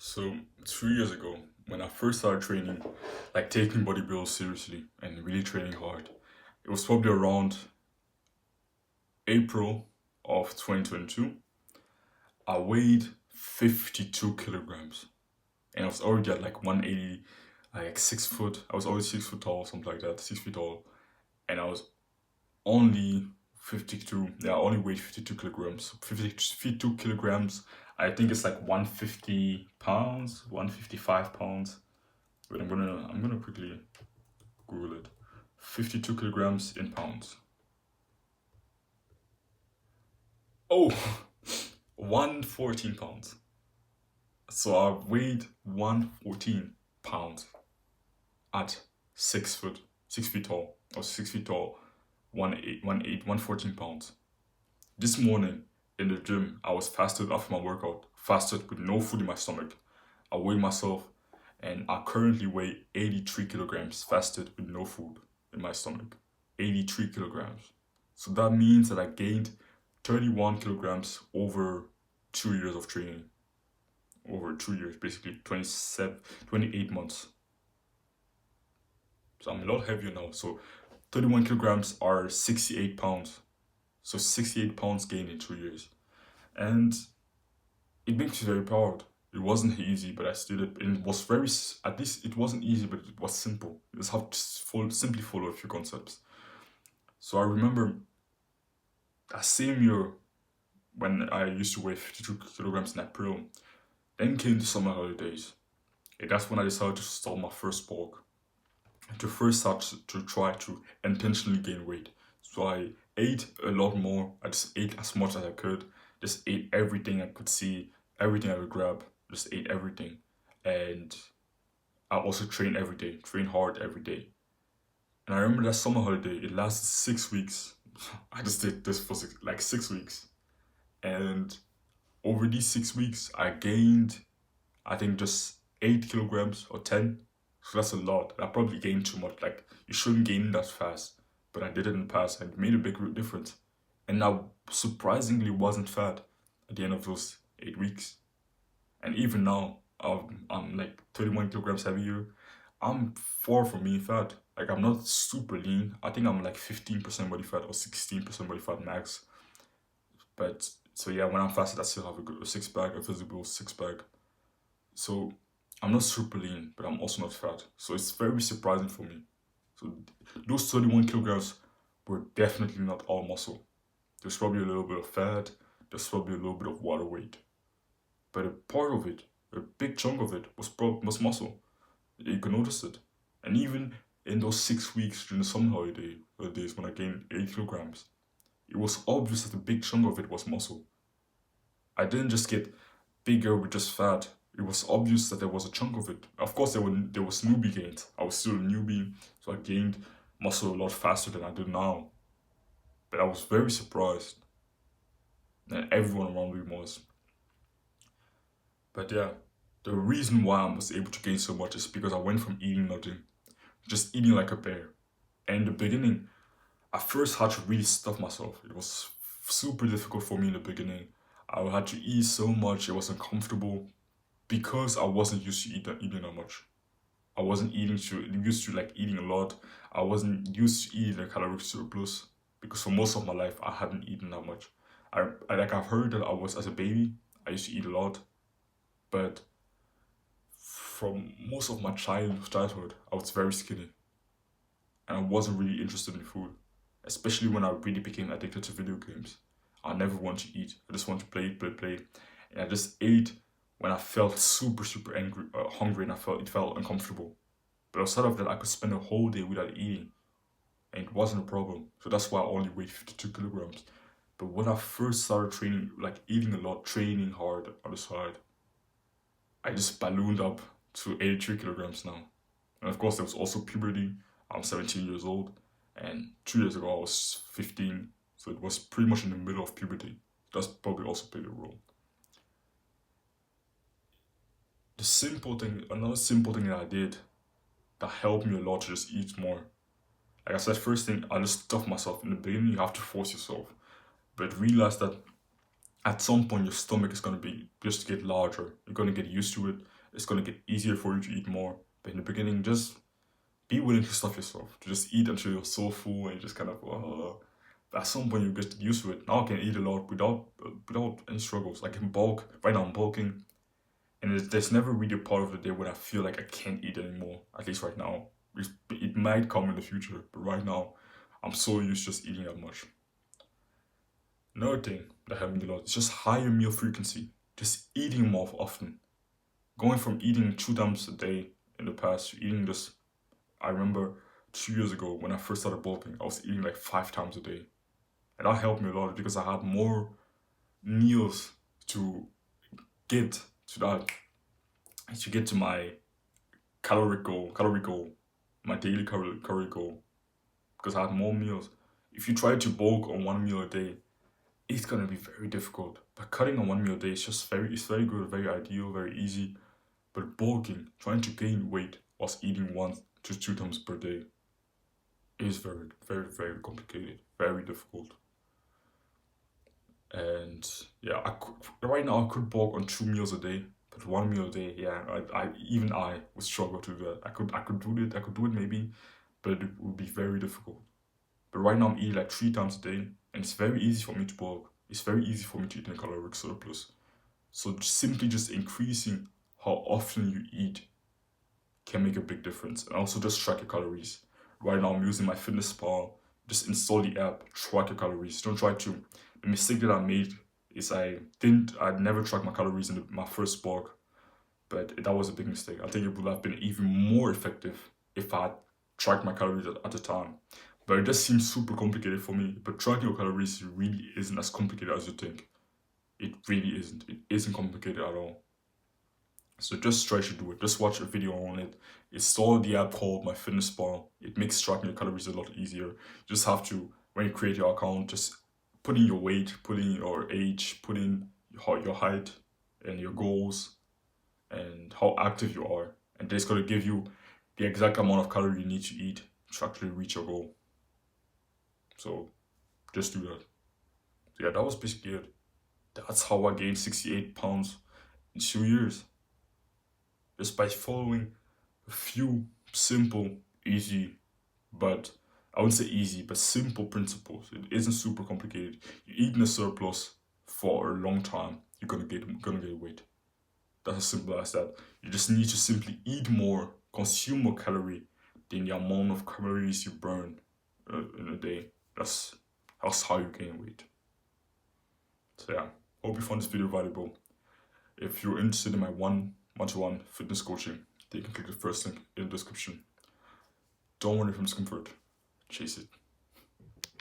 So 2 years ago, when I first started training, like taking bodybuilding seriously and really training hard, it was probably around April of 2022. I weighed 52 kilograms and I was already at like 180, like 6 foot. I was always 6 foot tall, something like that, 6 feet tall. And I was only 52, yeah, I only weighed 52 kilograms. 52 kilograms, I think it's like 150 pounds, 155 pounds. Wait, I'm gonna quickly Google it. 52 kilograms in pounds. Oh, 114 pounds. So I weighed 114 pounds at 6 foot, 6 feet tall. I was 6 feet tall, 114 pounds. This morning in the gym, I was fasted after my workout, fasted with no food in my stomach. I weighed myself and I currently weigh 83 kilograms fasted with no food in my stomach. 83 kilograms. So that means that I gained 31 kilograms over 2 years of training. Over 2 years, basically 27, 28 months. So I'm a lot heavier now. So 31 kilograms are 68 pounds. So 68 pounds gained in 2 years. And it makes me very proud. It wasn't easy, but I still did it. And it was very, at least it wasn't easy, but it was simple. You just have to simply follow a few concepts. So I remember that same year when I used to weigh 52 kilograms in April, then came the summer holidays. And that's when I decided to start my first bulk. To first start to try to intentionally gain weight. So I ate a lot more. I just ate as much as I could. Just ate everything I could see, everything I could grab. Just ate everything. And I also trained every day, trained hard every day. And I remember that summer holiday, it lasted 6 weeks. I just did this for like 6 weeks. And over these 6 weeks, I gained, I think, just 8 kilograms or 10. So that's a lot. I probably gained too much. Like, you shouldn't gain that fast. But I did it in the past and it made a big difference. And I surprisingly wasn't fat at the end of those 8 weeks. And even now, I'm like 31 kilograms heavier. I'm far from being fat. Like, I'm not super lean. I think I'm like 15% body fat or 16% body fat max. But so yeah, when I'm fasted, I still have a good six pack, a visible six pack. So I'm not super lean, but I'm also not fat. So it's very surprising for me. So those 31 kilograms were definitely not all muscle. There's probably a little bit of fat, there's probably a little bit of water weight. But a part of it, a big chunk of it, was muscle. You can notice it. And even in those 6 weeks during the summer holiday days when I gained 8 kilograms, it was obvious that a big chunk of it was muscle. I didn't just get bigger with just fat. It was obvious that there was a chunk of it. Of course, there was newbie gains. I was still a newbie, so I gained muscle a lot faster than I do now. But I was very surprised, and everyone around me was. But yeah, the reason why I was able to gain so much is because I went from eating nothing, just eating like a bear. And in the beginning, I first had to really stuff myself. It was super difficult for me in the beginning. I had to eat so much, it was uncomfortable because I wasn't used to eating that much. I wasn't used to like eating a lot. I wasn't used to eating a caloric surplus because for most of my life I hadn't eaten that much. I've heard that I was as a baby I used to eat a lot, but from most of my childhood I was very skinny and I wasn't really interested in food, especially when I really became addicted to video games. I never want to eat. I just want to play, play, play, and I just ate when I felt super, super angry, hungry, and it felt uncomfortable. But outside of that, I could spend a whole day without eating, and it wasn't a problem. So that's why I only weighed 52 kilograms. But when I first started training, like eating a lot, training hard on the side, I just ballooned up to 83 kilograms now. And of course, there was also puberty. I'm 17 years old, and 2 years ago I was 15, so it was pretty much in the middle of puberty. That's probably also played a role. Another simple thing that I did that helped me a lot to just eat more. Like I said, first thing, I just stuff myself. In the beginning, you have to force yourself, but realize that at some point your stomach is gonna be just get larger. You're gonna get used to it, it's gonna get easier for you to eat more. But in the beginning, just be willing to stuff yourself, to just eat until you're so full and you just kind of, at some point you get used to it. Now I can eat a lot without any struggles. I can bulk. Right now I'm bulking, and there's never really a part of the day when I feel like I can't eat anymore. At least right now. It might come in the future, but right now I'm so used to just eating that much. Another thing that helped me a lot is just higher meal frequency. Just eating more often. Going from eating 2 times a day in the past to eating just, I remember 2 years ago when I first started bulking, I was eating like 5 times a day. And that helped me a lot because I had more meals to get to that, to get to my calorie goal, my daily calorie goal, because I had more meals. If you try to bulk on one meal a day, it's gonna be very difficult. But cutting on one meal a day is just it's very good, very ideal, very easy. But bulking, trying to gain weight whilst eating 1 to 2 times per day is very, very, very complicated, very difficult. And yeah, right now I could bulk on 2 meals a day, but 1 meal a day, yeah, I would struggle to do that. I could do it, maybe, but it would be very difficult. But right now I'm eating like 3 times a day, and it's very easy for me to bulk. It's very easy for me to eat in a caloric surplus. So simply just increasing how often you eat can make a big difference. And also just track your calories. Right now I'm using MyFitnessPal. Just install the app, track your calories. Don't try to. The mistake that I made is I never tracked my calories in my first bulk, but that was a big mistake. I think it would have been even more effective if I had tracked my calories at the time. But it just seems super complicated for me. But tracking your calories really isn't as complicated as you think. It really isn't. It isn't complicated at all. So just try to do it. Just watch a video on it. Install the app called MyFitnessPal. It makes tracking your calories a lot easier. You just have to, when you create your account, just put in your weight, put in your age, put in your height and your goals and how active you are. And it's going to give you the exact amount of calorie you need to eat to actually reach your goal. So just do that. So yeah, that was basically it. That's how I gained 68 pounds in 2 years. Just by following a few simple, easy, but I wouldn't say easy, but simple principles. It isn't super complicated. You eat in a surplus for a long time, you're gonna get weight. That's as simple as that. You just need to simply eat more, consume more calorie than the amount of calories you burn in a day. That's how you gain weight. So yeah, hope you found this video valuable. If you're interested in my one-to-one fitness coaching, then you can click the first link in the description. Don't run from discomfort, chase it.